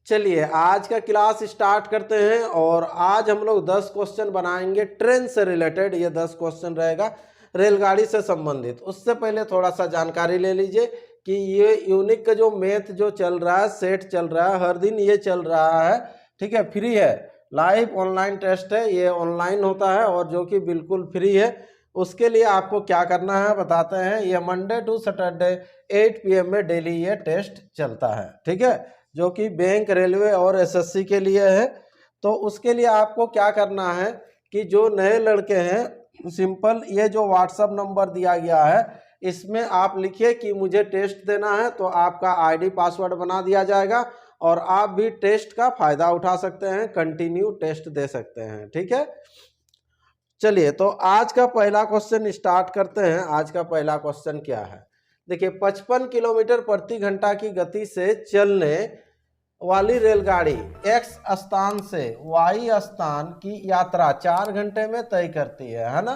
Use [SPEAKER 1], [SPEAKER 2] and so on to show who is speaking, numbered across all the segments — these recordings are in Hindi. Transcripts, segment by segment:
[SPEAKER 1] चलिए आज का क्लास स्टार्ट करते हैं और आज हम लोग 10 क्वेश्चन बनाएंगे ट्रेन से रिलेटेड। ये 10 क्वेश्चन रहेगा रेलगाड़ी से संबंधित। उससे पहले थोड़ा सा जानकारी ले लीजिए कि ये यूनिक का जो मैथ जो चल रहा है, सेट चल रहा है, हर दिन ये चल रहा है, ठीक है, फ्री है, लाइव ऑनलाइन टेस्ट है, ये ऑनलाइन होता है और जो कि बिल्कुल फ्री है। उसके लिए आपको क्या करना है बताते हैं। ये मंडे टू सैटरडे 8 PM में डेली ये टेस्ट चलता है, ठीक है, जो कि बैंक, रेलवे और एसएससी के लिए है। तो उसके लिए आपको क्या करना है कि जो नए लड़के हैं, सिंपल ये जो व्हाट्सएप नंबर दिया गया है इसमें आप लिखिए कि मुझे टेस्ट देना है, तो आपका आईडी पासवर्ड बना दिया जाएगा और आप भी टेस्ट का फायदा उठा सकते हैं, कंटिन्यू टेस्ट दे सकते हैं, ठीक है। चलिए तो आज का पहला क्वेश्चन स्टार्ट करते हैं। आज का पहला क्वेश्चन क्या है, देखिए 55 किलोमीटर प्रति घंटा की गति से चलने वाली रेलगाड़ी एक्स स्थान से वाई स्थान की यात्रा 4 घंटे में तय करती है ना।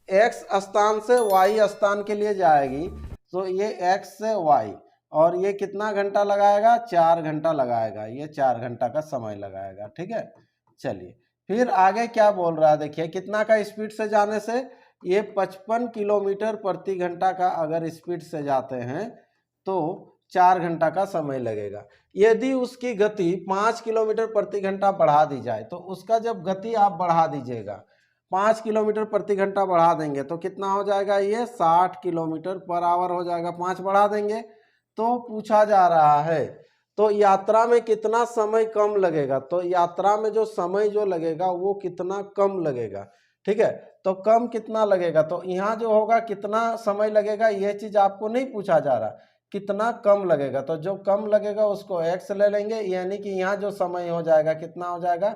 [SPEAKER 1] एक्स स्थान से वाई स्थान के लिए जाएगी तो ये एक्स से वाई, और ये कितना घंटा लगाएगा, 4 घंटा लगाएगा, ये 4 घंटा का समय लगाएगा, ठीक है। चलिए फिर आगे क्या बोल रहा है, देखिए कितना का स्पीड से जाने से, ये 55 किलोमीटर प्रति घंटा का अगर स्पीड से जाते हैं तो 4 घंटा का समय लगेगा। यदि उसकी गति 5 किलोमीटर प्रति घंटा बढ़ा दी जाए तो उसका जब गति आप बढ़ा दीजिएगा 5 किलोमीटर प्रति घंटा बढ़ा देंगे तो कितना हो जाएगा, ये 60 किलोमीटर पर आवर हो जाएगा। 5 बढ़ा देंगे तो पूछा जा रहा है तो यात्रा में कितना समय कम लगेगा, तो यात्रा में जो समय जो लगेगा वो कितना कम लगेगा, ठीक है। तो कम कितना लगेगा, तो यहाँ जो होगा कितना समय लगेगा ये चीज आपको नहीं पूछा जा रहा, कितना कम लगेगा, तो जो कम लगेगा उसको x ले लेंगे, यानी कि यहाँ जो समय हो जाएगा कितना हो जाएगा,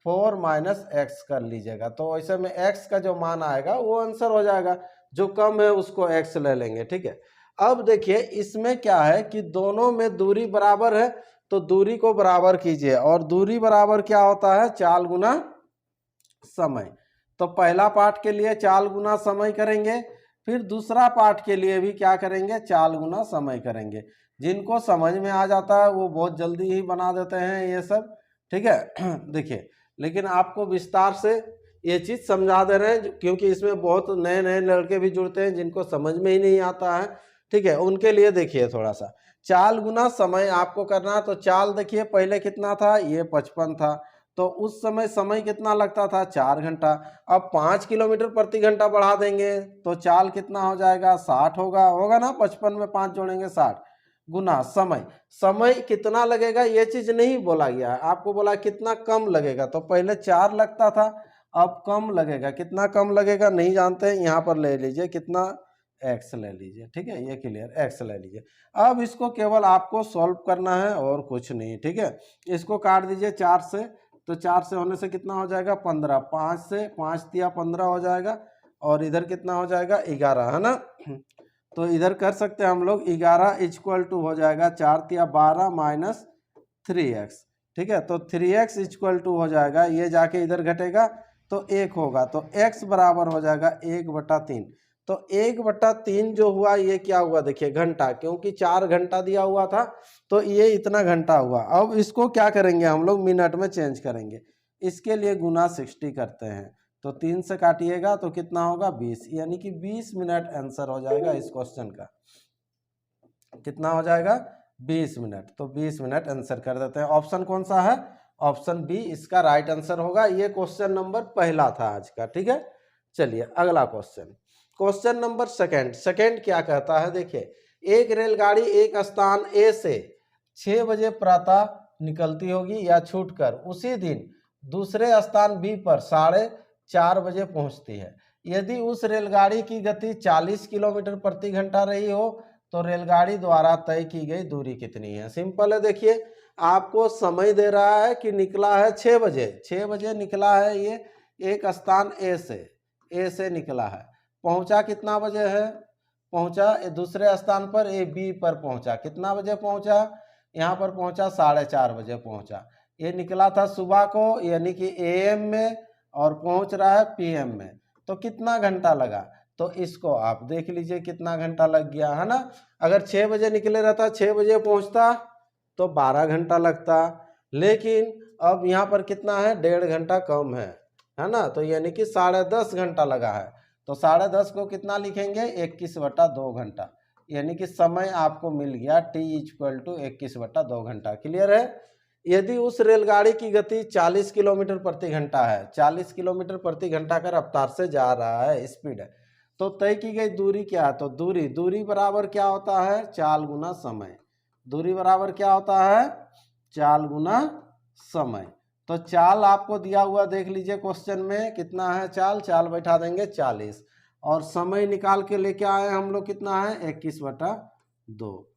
[SPEAKER 1] 4 - x कर लीजिएगा। तो ऐसे में x का जो मान आएगा वो आंसर हो जाएगा, जो कम है उसको x ले लेंगे, ठीक है। अब देखिए इसमें क्या है कि दोनों में दूरी बराबर है तो दूरी को बराबर कीजिए, और दूरी बराबर क्या होता है, चाल गुना समय। तो पहला पार्ट के लिए चाल गुना समय करेंगे, फिर दूसरा पार्ट के लिए भी क्या करेंगे, चाल गुना समय करेंगे। जिनको समझ में आ जाता है वो बहुत जल्दी ही बना देते हैं ये सब, ठीक है। देखिए लेकिन आपको विस्तार से ये चीज समझा दे रहे हैं क्योंकि इसमें बहुत नए नए लड़के भी जुड़ते हैं जिनको समझ में ही नहीं आता है, ठीक है, उनके लिए देखिए थोड़ा सा चाल गुना समय आपको करना है। तो चाल देखिए पहले कितना था, ये 55 था, तो उस समय समय कितना लगता था, 4 घंटा। अब 5 किलोमीटर प्रति घंटा बढ़ा देंगे तो चाल कितना हो जाएगा, 60 होगा ना, 55 में 5 जोड़ेंगे 60 गुना समय। समय कितना लगेगा ये चीज नहीं बोला गया है, आपको बोला कितना कम लगेगा। तो पहले 4 लगता था, अब कम लगेगा, कितना कम लगेगा नहीं जानते हैं, यहाँ पर ले लीजिए कितना, x ले लीजिए, ठीक है, ये क्लियर, x ले लीजिए। अब इसको केवल आपको सॉल्व करना है और कुछ नहीं, ठीक है। इसको काट दीजिए 4 से, तो 4 से होने से कितना हो जाएगा, 15, 5 से 5 दिया 15 हो जाएगा, और इधर कितना हो जाएगा, 11, है ना। तो इधर कर सकते हैं हम लोग, 11 = हो जाएगा 4 दिया 12 - 3x, ठीक है। तो 3x = हो जाएगा, ये जाके इधर घटेगा तो 1 होगा, तो x बराबर हो जाएगा 1/3। तो 1/3 जो हुआ ये क्या हुआ, देखिए घंटा, क्योंकि 4 घंटा दिया हुआ था तो ये इतना घंटा हुआ। अब इसको क्या करेंगे हम लोग, मिनट में चेंज करेंगे, इसके लिए गुना 60 करते हैं। तो 3 से काटिएगा तो कितना होगा, 20, यानी कि 20 मिनट आंसर हो जाएगा इस क्वेश्चन का। कितना हो जाएगा, 20 मिनट। तो 20 मिनट आंसर कर देते हैं। ऑप्शन कौन सा है, ऑप्शन बी इसका राइट आंसर होगा। ये क्वेश्चन नंबर पहला था आज का, ठीक है। चलिए अगला क्वेश्चन, क्वेश्चन नंबर सेकंड क्या कहता है, देखिए एक रेलगाड़ी एक स्थान ए से 6 बजे प्रातः निकलती होगी या छूटकर उसी दिन दूसरे स्थान बी पर 4:30 बजे पहुंचती है। यदि उस रेलगाड़ी की गति 40 किलोमीटर प्रति घंटा रही हो तो रेलगाड़ी द्वारा तय की गई दूरी कितनी है। सिंपल है, देखिए आपको समय दे रहा है कि निकला है 6 बजे, 6 बजे निकला है, ये एक स्थान ए से निकला है, पहुंचा कितना बजे है, पहुंचा दूसरे स्थान पर ए बी पर पहुंचा, कितना बजे पहुंचा, यहाँ पर पहुंचा 4:30 बजे पहुंचा। ये निकला था सुबह को यानी कि AM में और पहुंच रहा है PM में, तो कितना घंटा लगा, तो इसको आप देख लीजिए कितना घंटा लग गया, है ना। अगर 6 बजे निकले रहता, 6 बजे पहुंचता तो 12 घंटा लगता, लेकिन अब यहाँ पर कितना है, 1.5 घंटा कम है ना, तो यानी कि 10.5 घंटा लगा है। तो 10.5 को कितना लिखेंगे, 21/2 घंटा, यानी कि समय आपको मिल गया t = 21/2 घंटा। क्लियर है। यदि उस रेलगाड़ी की गति 40 किलोमीटर प्रति घंटा है, 40 किलोमीटर प्रति घंटा का रफ्तार से जा रहा है, स्पीड है, तो तय की गई दूरी क्या है, तो दूरी बराबर क्या होता है, चाल गुना समय। दूरी बराबर क्या होता है, चाल गुना समय। तो चाल आपको दिया हुआ देख लीजिए क्वेश्चन में कितना है, चाल बैठा देंगे 40, और समय निकाल के लेके आए हम लोग कितना है, 21/2।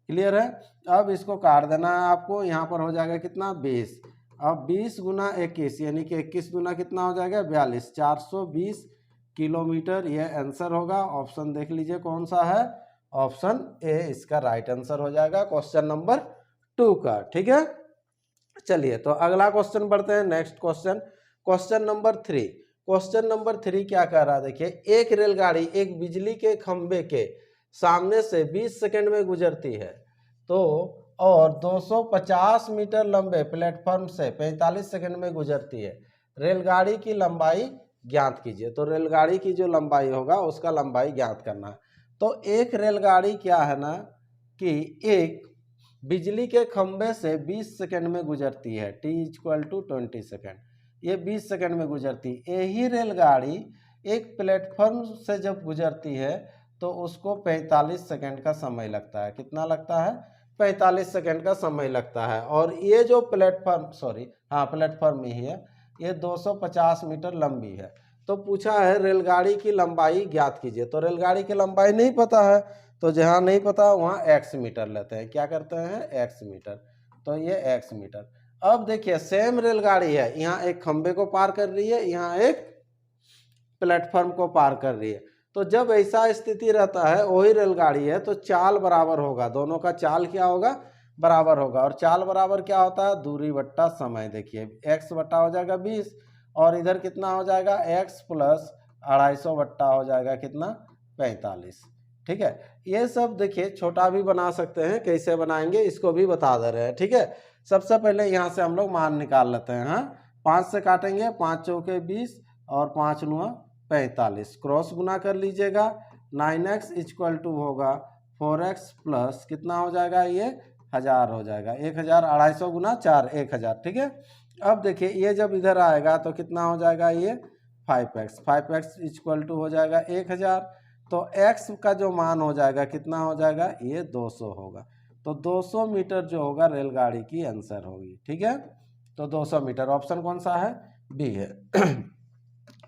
[SPEAKER 1] क्लियर है। अब इसको काट देना है आपको, यहाँ पर हो जाएगा कितना, 20। अब 20 गुना 21 यानी कि 21 गुना कितना हो जाएगा, 42, 420 किलोमीटर, यह आंसर होगा। ऑप्शन देख लीजिए कौन सा है, ऑप्शन ए इसका राइट आंसर हो जाएगा क्वेश्चन नंबर 2 का। ठीक है, चलिए तो अगला क्वेश्चन बढ़ते हैं, next question, question number 3। Question number 3 क्या कह रहा है, देखिए, एक रेलगाड़ी एक बिजली के खंभे के सामने से 20 सेकंड में गुजरती है, तो और 250 मीटर लंबे प्लेटफॉर्म से 45 सेकंड में गुजरती है। रेलगाड़ी की लंबाई ज्ञात कीजिए। तो रेलगाड़ी की जो लंबाई होगा उसका लंबाई ज्ञात करना है। तो एक रेलगाड़ी क्या है ना कि एक बिजली के खंभे से 20 सेकंड में गुजरती है, t = 20 सेकंड, ये 20 सेकंड में गुजरती। यही रेलगाड़ी एक प्लेटफॉर्म से जब गुजरती है तो उसको 45 सेकंड का समय लगता है। कितना लगता है, 45 सेकंड का समय लगता है। और ये जो प्लेटफॉर्म ही है, ये 250 मीटर लंबी है। तो पूछा है रेलगाड़ी की लंबाई ज्ञात कीजिए। तो रेलगाड़ी की लंबाई नहीं पता है, तो जहाँ नहीं पता वहाँ x मीटर लेते हैं। क्या करते हैं, x मीटर। तो ये x मीटर। अब देखिए सेम रेलगाड़ी है, यहाँ एक खंबे को पार कर रही है, यहाँ एक प्लेटफॉर्म को पार कर रही है। तो जब ऐसा स्थिति रहता है, वही रेलगाड़ी है, तो चाल बराबर होगा, दोनों का चाल क्या होगा, बराबर होगा। और चाल बराबर क्या होता है, दूरी बट्टा समय। देखिए x बट्टा हो जाएगा 20, और इधर कितना हो जाएगा, x + 250 बट्टा हो जाएगा कितना, 45। ठीक है, ये सब देखिए छोटा भी बना सकते हैं, कैसे बनाएंगे इसको भी बता दे रहे हैं। ठीक है, सबसे पहले यहाँ से हम लोग मान निकाल लेते हैं। हाँ, 5 से काटेंगे, 5 चौके 20 और 5 9 45, क्रॉस गुना कर लीजिएगा। 9x = होगा 4x प्लस कितना हो जाएगा, ये 1000 हो जाएगा, 1000, 250 गुना 4, 1000। ठीक है, अब देखिए ये जब इधर आएगा तो कितना हो जाएगा, ये 5x = हो जाएगा 1000। तो x का जो मान हो जाएगा कितना हो जाएगा, ये 200 होगा। तो 200 मीटर जो होगा रेलगाड़ी की आंसर होगी। ठीक है, तो 200 मीटर, ऑप्शन कौन सा है, बी है।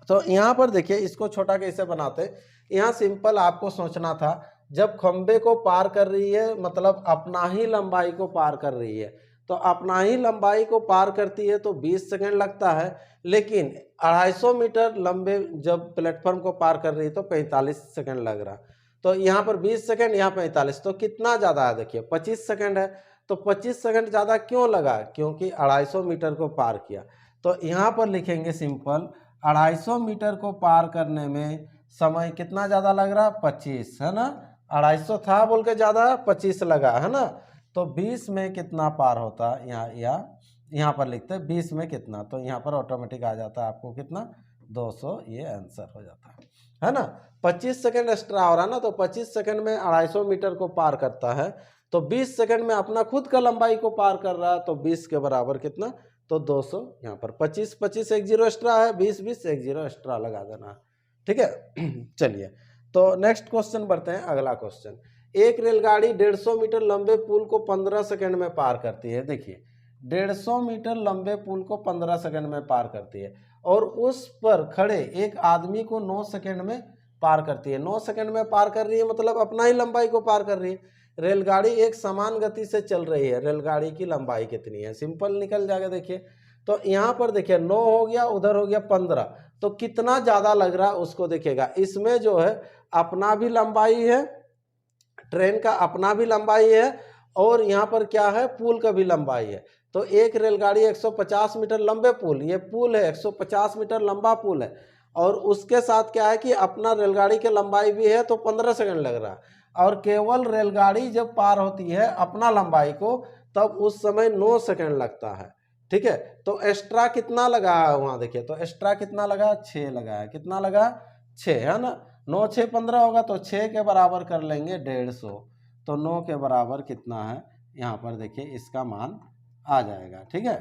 [SPEAKER 1] तो यहाँ पर देखिए इसको छोटा कैसे बनाते, यहाँ सिंपल आपको सोचना था, जब खंबे को पार कर रही है मतलब अपना ही लंबाई को पार कर रही है, तो अपना ही लंबाई को पार करती है तो 20 सेकंड लगता है, लेकिन 250 मीटर लंबे जब प्लेटफॉर्म को पार कर रही है तो 45 सेकंड लग रहा। तो यहाँ पर 20 सेकंड, यहाँ 45, तो कितना ज़्यादा है, देखिए 25 सेकंड है। तो 25 सेकंड ज़्यादा क्यों लगा, क्योंकि 250 मीटर को पार किया। तो यहाँ पर लिखेंगे सिंपल, 250 मीटर को पार करने में समय कितना ज़्यादा लग रहा, 25 है ना, 250 था बोल के ज़्यादा 25 लगा है ना। तो 20 में कितना पार होता, यहाँ पर लिखते हैं 20 में कितना, तो यहाँ पर ऑटोमेटिक आ जाता है आपको कितना, 200, ये आंसर हो जाता है ना। 25 सेकंड एक्स्ट्रा हो रहा है ना, तो 25 सेकंड में 250 मीटर को पार करता है, तो 20 सेकंड में अपना खुद का लंबाई को पार कर रहा है, तो 20 के बराबर कितना, तो 200। यहाँ पर 25 25 एक जीरो एक्स्ट्रा है, 20 20 एक जीरो एक्स्ट्रा लगा देना। ठीक है, चलिए तो नेक्स्ट क्वेश्चन बढ़ते हैं, अगला क्वेश्चन। एक रेलगाड़ी 150 मीटर लंबे पुल को 15 सेकंड में पार करती है। देखिए 150 मीटर लंबे पुल को 15 सेकंड में पार करती है, और उस पर खड़े एक आदमी को 9 सेकंड में पार करती है। 9 सेकंड में पार कर रही है मतलब अपना ही लंबाई को पार कर रही है। रेलगाड़ी एक समान गति से चल रही है, रेलगाड़ी की लंबाई कितनी है, सिंपल निकल जाएगा। देखिए तो यहाँ पर देखिए 9 हो गया, उधर हो गया 15, तो कितना ज़्यादा लग रहा है उसको देखिएगा। इसमें जो है अपना भी लंबाई है, ट्रेन का अपना भी लंबाई है, और यहाँ पर क्या है, पुल का भी लंबाई है। तो एक रेलगाड़ी 150 मीटर लंबे पुल, ये पुल है 150 मीटर लंबा पुल है, और उसके साथ क्या है कि अपना रेलगाड़ी की लंबाई भी है, तो 15 सेकंड लग रहा है। और केवल रेलगाड़ी जब पार होती है अपना लंबाई को, तब उस समय 9 सेकंड लगता है। ठीक है। तो एक्स्ट्रा कितना लगा है वहाँ देखिए, तो एक्स्ट्रा कितना लगा, 6 लगा है, कितना लगा 6 है ना। 9 6 15 होगा तो 6 के बराबर कर लेंगे 150, तो 9 के बराबर कितना है यहाँ पर देखिए इसका मान आ जाएगा। ठीक है,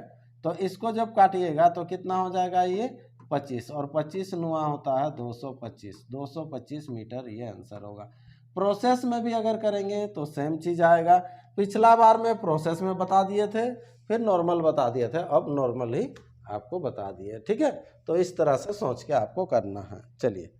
[SPEAKER 1] तो इसको जब काटिएगा तो कितना हो जाएगा ये 25, और 25 नुआ होता है 225 मीटर, ये आंसर होगा। प्रोसेस में भी अगर करेंगे तो सेम चीज़ आएगा। पिछला बार में प्रोसेस में बता दिए थे, फिर नॉर्मल बता दिए थे, अब नॉर्मल ही आपको बता दिए। ठीक है, तो इस तरह से सोच के आपको करना है। चलिए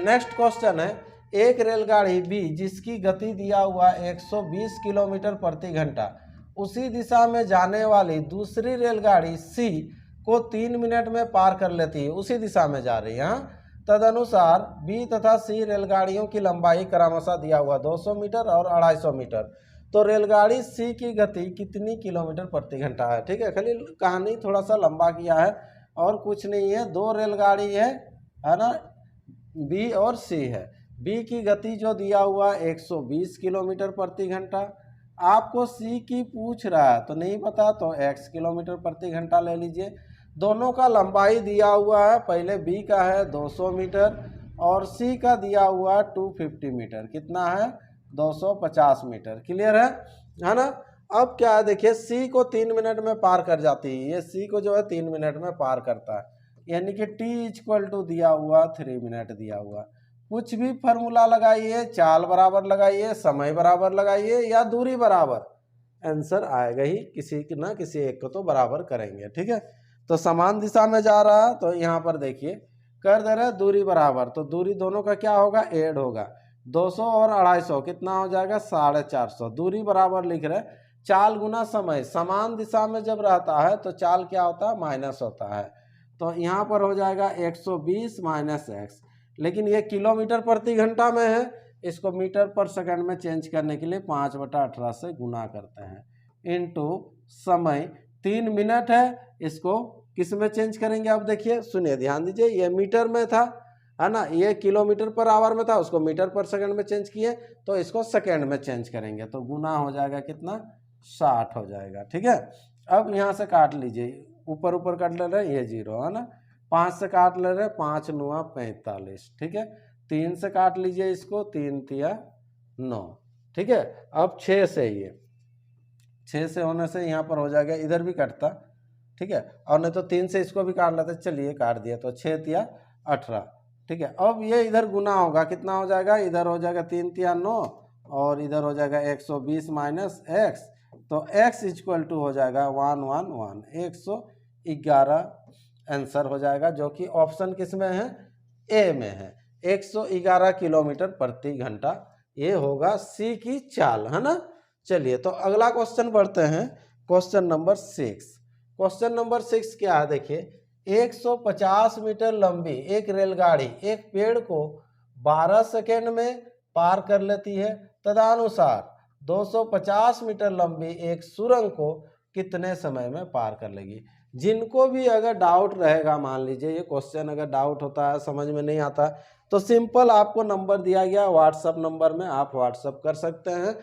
[SPEAKER 1] नेक्स्ट क्वेश्चन है, एक रेलगाड़ी बी जिसकी गति दिया हुआ 120 किलोमीटर प्रति घंटा उसी दिशा में जाने वाली दूसरी रेलगाड़ी सी को 3 मिनट में पार कर लेती है, उसी दिशा में जा रही है। तदनुसार बी तथा सी रेलगाड़ियों की लंबाई क्रमशः दिया हुआ 200 मीटर और 250 मीटर, तो रेलगाड़ी सी की गति कितनी किलोमीटर प्रति घंटा है। ठीक है, खाली कहानी थोड़ा सा लंबा किया है और कुछ नहीं है। दो रेलगाड़ी है ना, बी और सी है। बी की गति जो दिया हुआ 120 किलोमीटर प्रति घंटा, आपको सी की पूछ रहा है तो नहीं पता तो x किलोमीटर प्रति घंटा ले लीजिए। दोनों का लंबाई दिया हुआ है, पहले बी का है 200 मीटर और सी का दिया हुआ 250 मीटर, कितना है 250 मीटर। क्लियर है ना। अब क्या है देखिए, सी को 3 मिनट में पार कर जाती है, ये सी को जो है 3 मिनट में पार करता है, यानी कि t इक्वल टू दिया हुआ 3 मिनट दिया हुआ। कुछ भी फार्मूला लगाइए, चाल बराबर लगाइए, समय बराबर लगाइए या दूरी बराबर, आंसर आएगा ही, किसी ना किसी एक को तो बराबर करेंगे। ठीक है, तो समान दिशा में जा रहा है तो यहाँ पर देखिए कर दे रहे हैं दूरी बराबर, तो दूरी दोनों का क्या होगा ऐड होगा, 200 और 250 कितना हो जाएगा 450। दूरी बराबर लिख रहे, चाल गुना समय, समान दिशा में जब रहता है तो चाल क्या होता है माइनस होता है, तो यहाँ पर हो जाएगा 120 माइनस एक्स, लेकिन ये किलोमीटर प्रति घंटा में है, इसको मीटर पर सेकंड में चेंज करने के लिए 5/18 से गुना करते हैं इनटू समय 3 मिनट है, इसको किस में चेंज करेंगे आप देखिए, सुनिए ध्यान दीजिए, ये मीटर में था है ना, ये किलोमीटर पर आवर में था, उसको मीटर पर सेकंड में चेंज किए तो इसको सेकंड में चेंज करेंगे तो गुना हो जाएगा कितना 60 हो जाएगा। ठीक है, अब यहाँ से काट लीजिए, ऊपर ऊपर काट ले रहे ये 0 है ना, 5 से काट ले रहे 5 9 45। ठीक है, 3 से काट लीजिए इसको, 3 3 9। ठीक है, अब 6 से, ये 6 से होने से यहाँ पर हो जाएगा, इधर भी कटता। ठीक है, और नहीं तो 3 से इसको भी काट लेते, चलिए काट दिया तो 6 3 18। ठीक है, अब ये इधर गुना होगा, कितना हो जाएगा, इधर हो जाएगा 3 3 9 और इधर हो जाएगा 120 माइनस एक्स, तो x इक्वल टू हो जाएगा 111 आंसर हो जाएगा, जो कि ऑप्शन किस में है ए में है, 111 किलोमीटर प्रति घंटा, ये होगा सी की चाल है ना। चलिए तो अगला क्वेश्चन बढ़ते हैं, क्वेश्चन नंबर 6। क्वेश्चन नंबर 6 क्या है देखिए, 150 मीटर लंबी एक रेलगाड़ी एक पेड़ को 12 सेकेंड में पार कर लेती है, तदनुसार 250 मीटर लंबी एक सुरंग को कितने समय में पार कर लेगी। जिनको भी अगर डाउट रहेगा, मान लीजिए ये क्वेश्चन अगर डाउट होता है, समझ में नहीं आता, तो सिंपल आपको नंबर दिया गया व्हाट्सअप नंबर में आप व्हाट्सअप कर सकते हैं।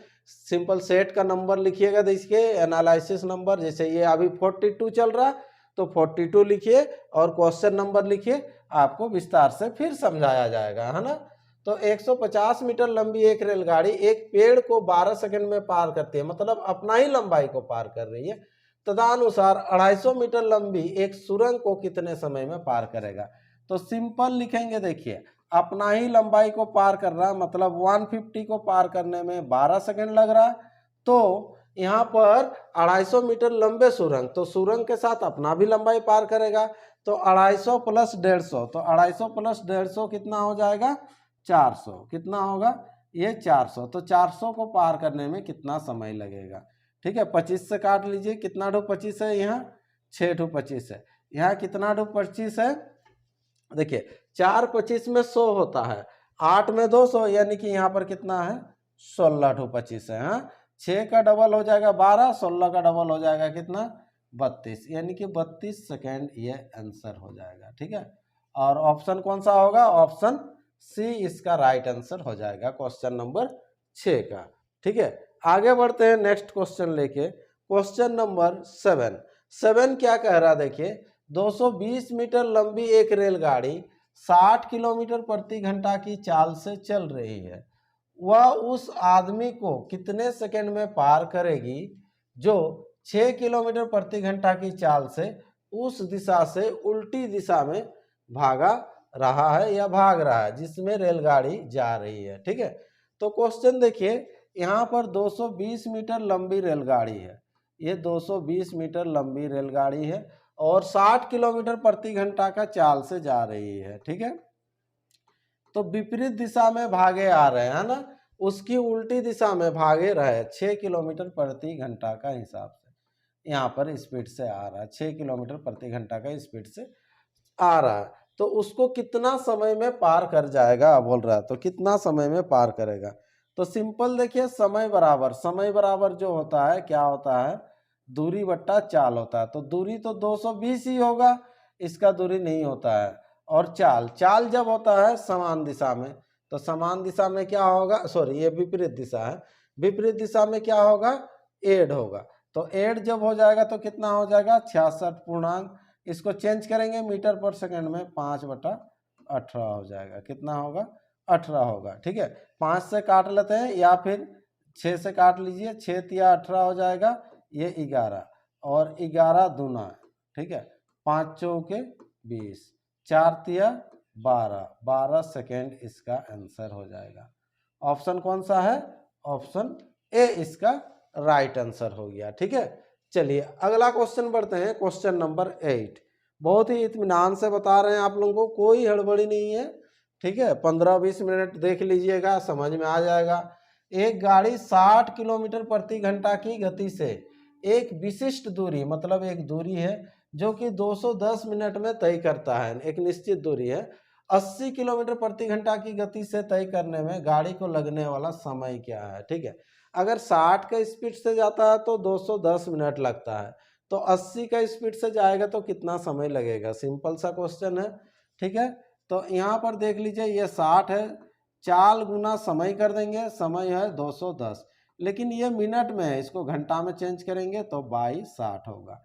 [SPEAKER 1] सिंपल सेट का नंबर लिखिएगा, देखिए एनालिसिस नंबर, जैसे ये अभी 42 चल रहा तो 42 लिखिए और क्वेश्चन नंबर लिखिए, आपको विस्तार से फिर समझाया जाएगा है ना। तो 150 मीटर लंबी एक रेलगाड़ी एक पेड़ को 12 सेकंड में पार करती है, मतलब अपना ही लंबाई को पार कर रही है, तदनुसार 250 मीटर लंबी एक सुरंग को कितने समय में पार करेगा। तो सिंपल लिखेंगे, देखिए अपना ही लंबाई को पार कर रहा, मतलब 150 को पार करने में 12 सेकंड लग रहा, तो यहाँ पर 250 मीटर लंबे सुरंग, तो सुरंग के साथ अपना भी लंबाई पार करेगा, तो 250 प्लस 150, तो 250 प्लस 150 कितना हो जाएगा 400, कितना होगा ये 400, तो 400 को पार करने में कितना समय लगेगा। ठीक है, 25 से काट लीजिए, कितना 25 है यहाँ 6 25 है, यहाँ कितना 25 है देखिए 4 25 में 100 होता है, 8 में 200, यानी कि यहाँ पर कितना है 16 25 है। हाँ, 6 का डबल हो जाएगा 12, 16 का डबल हो जाएगा कितना 32, यानी कि 32 सेकेंड ये आंसर हो जाएगा। ठीक है, और ऑप्शन कौन सा होगा, ऑप्शन सी इसका राइट आंसर हो जाएगा क्वेश्चन नंबर 6 का। ठीक है, आगे बढ़ते हैं नेक्स्ट क्वेश्चन लेके, क्वेश्चन नंबर 7। 7 क्या कह रहा देखिए, 220 मीटर लंबी एक रेलगाड़ी 60 किलोमीटर प्रति घंटा की चाल से चल रही है। वह उस आदमी को कितने सेकंड में पार करेगी जो 6 किलोमीटर प्रति घंटा की चाल से उस दिशा से उल्टी दिशा में भागा रहा है या भाग रहा है जिसमें रेलगाड़ी जा रही है। ठीक है, तो क्वेश्चन देखिए, यहाँ पर 220 मीटर लंबी रेलगाड़ी है, ये 220 मीटर लंबी रेलगाड़ी है और 60 किलोमीटर प्रति घंटा का चाल से जा रही है। ठीक है, तो विपरीत दिशा में भागे आ रहे हैं ना, उसकी उल्टी दिशा में भागे रहे 6 किलोमीटर प्रति घंटा का हिसाब से यहाँ पर स्पीड से आ रहा है, 6 किलोमीटर प्रति घंटा का स्पीड से आ रहा है, तो उसको कितना समय में पार कर जाएगा बोल रहा है। तो कितना समय में पार करेगा, तो सिंपल देखिए, समय बराबर जो होता है क्या होता है, दूरी बट्टा चाल होता है। तो दूरी तो 220 ही होगा, इसका दूरी नहीं होता है। और चाल जब होता है समान दिशा में, तो समान दिशा में क्या होगा, सॉरी ये विपरीत दिशा है, विपरीत दिशा में क्या होगा, एड होगा। तो एड जब हो जाएगा तो कितना हो जाएगा, 66 पूर्णांक, इसको चेंज करेंगे मीटर पर सेकंड में 5/18 हो जाएगा। कितना होगा, 18 होगा। ठीक है, 5 से काट लेते हैं या फिर 6 से काट लीजिए, 6 तिया 18 हो जाएगा, ये 11 और 11 दूना। ठीक है, 5 चौके 20, 4 तिया 12, 12 सेकेंड इसका आंसर हो जाएगा। ऑप्शन कौन सा है, ऑप्शन ए इसका राइट आंसर हो गया। ठीक है, चलिए अगला क्वेश्चन बढ़ते हैं, क्वेश्चन नंबर 8। बहुत ही इत्मीनान से बता रहे हैं आप लोगों को, कोई हड़बड़ी नहीं है। ठीक है, 15-20 मिनट देख लीजिएगा, समझ में आ जाएगा। एक गाड़ी 60 किलोमीटर प्रति घंटा की गति से एक विशिष्ट दूरी, मतलब एक दूरी है जो कि 210 मिनट में तय करता है, एक निश्चित दूरी है, 80 किलोमीटर प्रति घंटा की गति से तय करने में गाड़ी को लगने वाला समय क्या है। ठीक है, अगर 60 का स्पीड से जाता है तो 210 मिनट लगता है, तो 80 का स्पीड से जाएगा तो कितना समय लगेगा, सिंपल सा क्वेश्चन है। ठीक है, तो यहाँ पर देख लीजिए, ये 60 है, चाल गुना समय कर देंगे, समय है 210, लेकिन ये मिनट में है, इसको घंटा में चेंज करेंगे तो 22/60 होगा।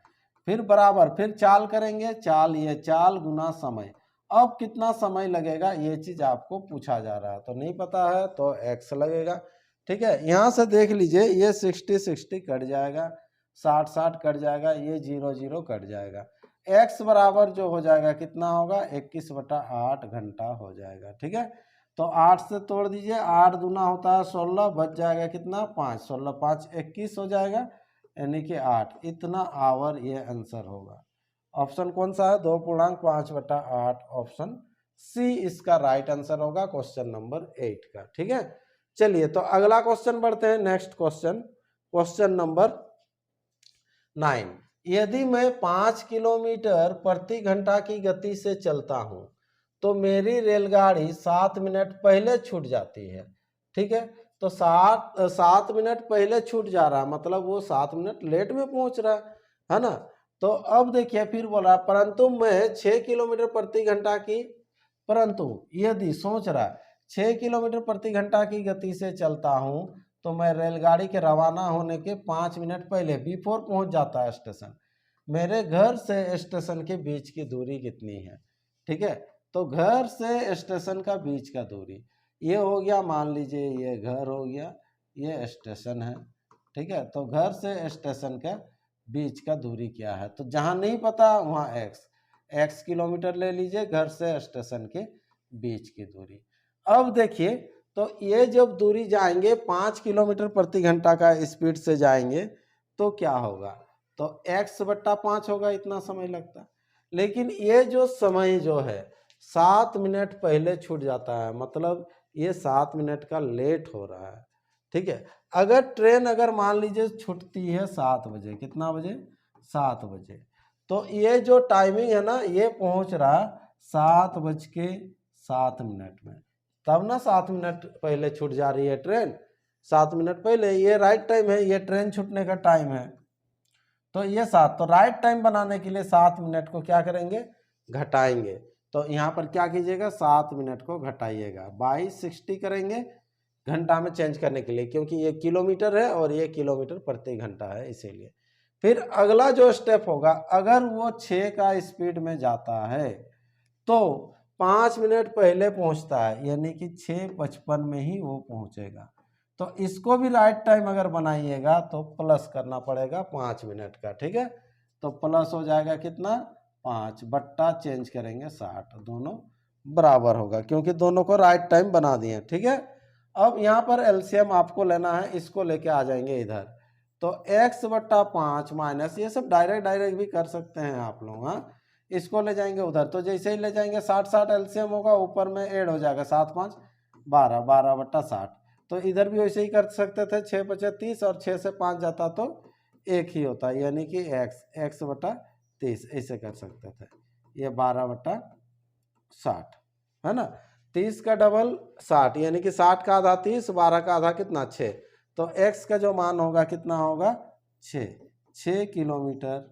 [SPEAKER 1] फिर बराबर, फिर चाल करेंगे, चाल ये चाल गुना समय, अब कितना समय लगेगा ये चीज आपको पूछा जा रहा है, तो नहीं पता है तो x लगेगा। ठीक है, यहाँ से देख लीजिए, ये 60-60 कट जाएगा, 60-60 कट जाएगा, ये 0-0 कट जाएगा, x बराबर जो हो जाएगा कितना होगा, 21/8 घंटा हो जाएगा। ठीक है, तो 8 से तोड़ दीजिए, 8 दूना होता है 16, बच जाएगा कितना, 5, 16 5 21 हो जाएगा, यानी कि 8, इतना आवर ये आंसर होगा। ऑप्शन कौन सा है, 2.5/8, ऑप्शन सी इसका राइट आंसर होगा क्वेश्चन नंबर 8 का। ठीक है, चलिए तो अगला क्वेश्चन बढ़ते हैं, नेक्स्ट क्वेश्चन, क्वेश्चन नंबर 9। यदि मैं 5 किलोमीटर प्रति घंटा की गति से चलता हूं तो मेरी रेलगाड़ी 7 मिनट पहले छूट जाती है। ठीक है, तो 7 मिनट पहले छूट जा रहा, मतलब वो 7 मिनट लेट में पहुंच रहा है ना। तो अब देखिए फिर बोल रहा, परंतु मैं 6 किलोमीटर प्रति घंटा की, परंतु यदि सोच रहा 6 किलोमीटर प्रति घंटा की गति से चलता हूं तो मैं रेलगाड़ी के रवाना होने के 5 मिनट पहले बिफोर पहुंच जाता है स्टेशन। मेरे घर से स्टेशन के बीच की दूरी कितनी है। ठीक है, तो घर से स्टेशन का बीच का दूरी ये हो गया, मान लीजिए ये घर हो गया, ये स्टेशन है। ठीक है, तो घर से स्टेशन का बीच का दूरी क्या है, तो जहां नहीं पता वहां x किलोमीटर ले लीजिए, घर से स्टेशन के बीच की दूरी। अब देखिए, तो ये जब दूरी जाएंगे 5 किलोमीटर प्रति घंटा का स्पीड से जाएंगे तो क्या होगा, तो x/5 होगा, इतना समय लगता। लेकिन ये जो समय जो है 7 मिनट पहले छूट जाता है, मतलब ये 7 मिनट का लेट हो रहा है। ठीक है, अगर ट्रेन अगर मान लीजिए छूटती है 7 बजे, कितना बजे, 7 बजे, तो ये जो टाइमिंग है ना, ये पहुंच रहा 7:07 में, तब ना 7 मिनट पहले छूट जा रही है ट्रेन, 7 मिनट पहले, ये राइट टाइम है, ये ट्रेन छूटने का टाइम है। तो ये 7, तो राइट टाइम बनाने के लिए 7 मिनट को क्या करेंगे, घटाएंगे। तो यहाँ पर क्या कीजिएगा, 7 मिनट को घटाइएगा, 22/60 करेंगे घंटा में चेंज करने के लिए, क्योंकि ये किलोमीटर है और ये किलोमीटर प्रति घंटा है इसीलिए। फिर अगला जो स्टेप होगा, अगर वो 6 का स्पीड में जाता है तो 5 मिनट पहले पहुंचता है, यानी कि 6:55 में ही वो पहुंचेगा। तो इसको भी राइट टाइम अगर बनाइएगा तो प्लस करना पड़ेगा 5 मिनट का, ठीक है। तो प्लस हो जाएगा कितना, 5 बट्टा चेंज करेंगे 60, दोनों बराबर होगा क्योंकि दोनों को राइट टाइम बना दिए, ठीक है। अब यहाँ पर एलसीएम आपको लेना है, इसको लेके आ जाएंगे इधर। तो x/5 माइनस, ये सब डायरेक्ट भी कर सकते हैं आप लोग, हाँ। इसको ले जाएंगे उधर, तो जैसे ही ले जाएंगे 60 एलसीएम होगा, ऊपर में ऐड हो जाएगा 7 5 12, 12/60। तो इधर भी वैसे ही कर सकते थे, 6 × 30 और 6 से 5 जाता तो 1 ही होता, यानी कि x/30 ऐसे कर सकते थे। ये 12/60 है ना, 30 का डबल 60, यानी कि 60 का आधा 30, 12 का आधा कितना 6। तो x का जो मान होगा कितना होगा, 6 किलोमीटर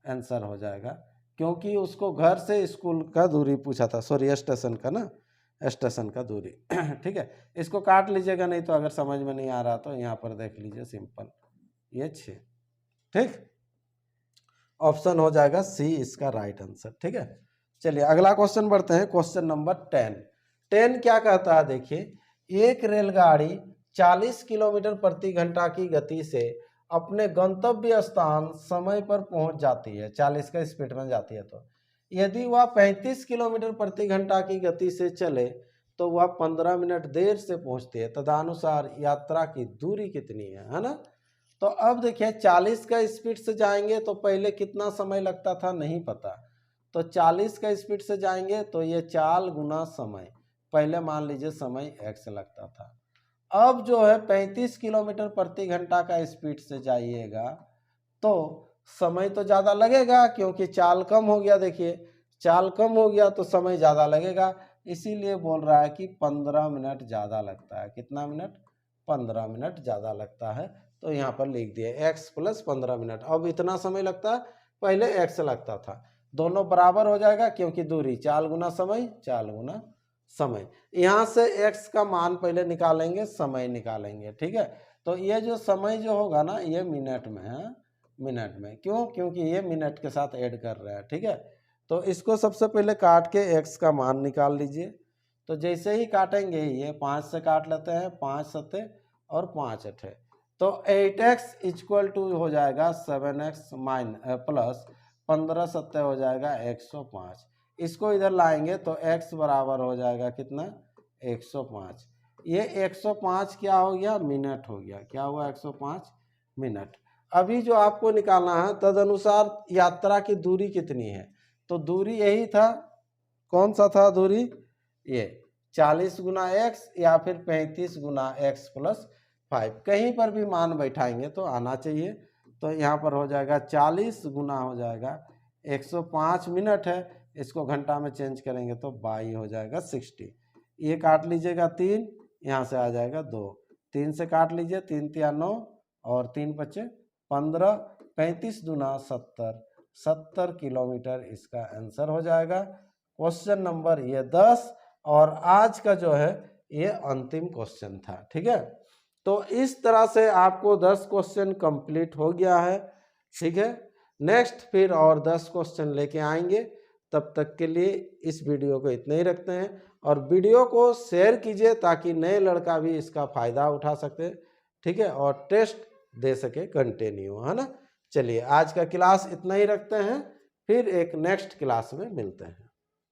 [SPEAKER 1] आंसर हो जाएगा, क्योंकि उसको घर से स्कूल का दूरी पूछा था, सॉरी स्टेशन का ना, स्टेशन का दूरी। ठीक है, इसको काट लीजिएगा, नहीं तो अगर समझ में नहीं आ रहा तो यहाँ पर देख लीजिए सिंपल, ये 6, ठीक। ऑप्शन हो जाएगा सी इसका राइट आंसर, ठीक है। चलिए अगला क्वेश्चन बढ़ते हैं, क्वेश्चन नंबर 10 क्या कहता है, देखिए, एक रेलगाड़ी 40 किलोमीटर प्रति घंटा की गति से अपने गंतव्य स्थान समय पर पहुंच जाती है, 40 का स्पीड में जाती है। तो यदि वह 35 किलोमीटर प्रति घंटा की गति से चले तो वह 15 मिनट देर से पहुंचती है, तदनुसार यात्रा की दूरी कितनी है ना। तो अब देखिए 40 का स्पीड से जाएंगे तो पहले कितना समय लगता था नहीं पता, तो 40 का स्पीड से जाएंगे तो ये 4 गुना समय, पहले मान लीजिए समय x लगता था। अब जो है 35 किलोमीटर प्रति घंटा का स्पीड से जाइएगा तो समय तो ज़्यादा लगेगा, क्योंकि चाल कम हो गया, देखिए चाल कम हो गया तो समय ज़्यादा लगेगा, इसीलिए बोल रहा है कि 15 मिनट ज़्यादा लगता है। कितना मिनट, 15 मिनट ज़्यादा लगता है। तो यहाँ पर लिख दिए x + 15 मिनट। अब इतना समय लगता है, पहले x लगता था, दोनों बराबर हो जाएगा क्योंकि दूरी, 4 गुना समय 4 गुना समय। यहाँ से x का मान पहले निकालेंगे, समय निकालेंगे, ठीक है। तो ये जो समय जो होगा ना, ये मिनट में है, मिनट में, क्यों, क्योंकि ये मिनट के साथ ऐड कर रहे हैं, ठीक है। तो इसको सबसे पहले काट के x का मान निकाल लीजिए। तो जैसे ही काटेंगे, ये 5 से काट लेते हैं, 5 7 और 5 8, तो 8x = हो जाएगा 7x प्लस 15 7 हो जाएगा 105। इसको इधर लाएंगे तो x बराबर हो जाएगा कितना, 105। ये 105 क्या हो गया, मिनट हो गया, क्या हुआ, 105 मिनट। अभी जो आपको निकालना है, तदनुसार यात्रा की दूरी कितनी है, तो दूरी यही था, कौन सा था दूरी, ये 40 गुना x या फिर 35 गुना x + 5, कहीं पर भी मान बैठाएंगे तो आना चाहिए। तो यहाँ पर हो जाएगा 40 गुना हो जाएगा 105 मिनट है, इसको घंटा में चेंज करेंगे तो 22 हो जाएगा 60। ये काट लीजिएगा 3, यहाँ से आ जाएगा 2, 3 से काट लीजिए, 3 × 9 और 3 × 5 15, 35 दूना 70, 70 किलोमीटर इसका आंसर हो जाएगा। क्वेश्चन नंबर ये 10 और आज का जो है ये अंतिम क्वेश्चन था, ठीक है। तो इस तरह से आपको 10 क्वेश्चन कंप्लीट हो गया है, ठीक है। नेक्स्ट फिर और 10 क्वेश्चन लेके आएंगे, तब तक के लिए इस वीडियो को इतना ही रखते हैं, और वीडियो को शेयर कीजिए ताकि नए लड़का भी इसका फ़ायदा उठा सके, ठीक है, और टेस्ट दे सके कंटिन्यू, है ना। चलिए आज का क्लास इतना ही रखते हैं, फिर एक नेक्स्ट क्लास में मिलते हैं।